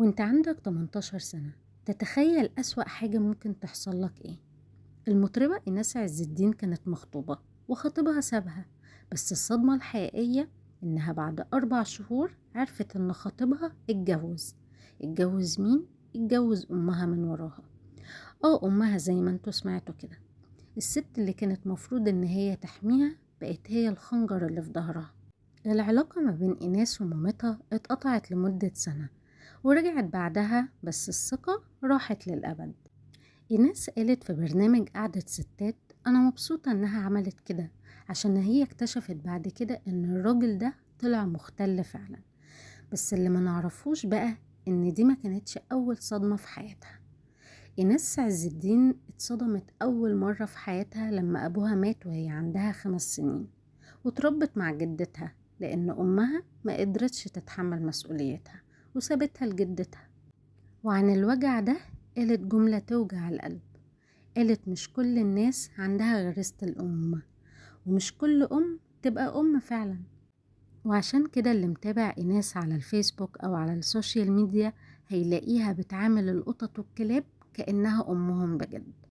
وانت عندك 18 سنة، تتخيل أسوأ حاجة ممكن تحصل لك ايه؟ المطربة إيناس عز الدين كانت مخطوبة وخطيبها سابها، بس الصدمة الحقيقية إنها بعد 4 شهور عرفت إن خطيبها اتجوز مين؟ اتجوز أمها من وراها. أمها زي ما انتوا سمعتوا كده. الست اللي كانت مفروض إن هي تحميها بقت هي الخنجر اللي في ظهرها. العلاقة ما بين إيناس ومامتها اتقطعت لمدة سنة ورجعت بعدها، بس الثقة راحت للأبد. إيناس قالت في برنامج قعدة ستات: أنا مبسوطة إنها عملت كده عشان هي اكتشفت بعد كده إن الراجل ده طلع مختل فعلا. بس اللي ما نعرفوش بقى إن دي ما كانتش أول صدمة في حياتها. إيناس عز الدين اتصدمت أول مرة في حياتها لما أبوها مات وهي عندها 5 سنين، وتربت مع جدتها لأن أمها ما قدرتش تتحمل مسؤوليتها وسابتها لجدتها. وعن الوجع ده قالت جملة توجع القلب. قالت: مش كل الناس عندها غريزة الأمومة، ومش كل أم تبقى أم فعلا. وعشان كده اللي متابع إيناس على الفيسبوك أو على السوشيال ميديا هيلاقيها بتعامل القطط والكلاب كأنها أمهم بجد.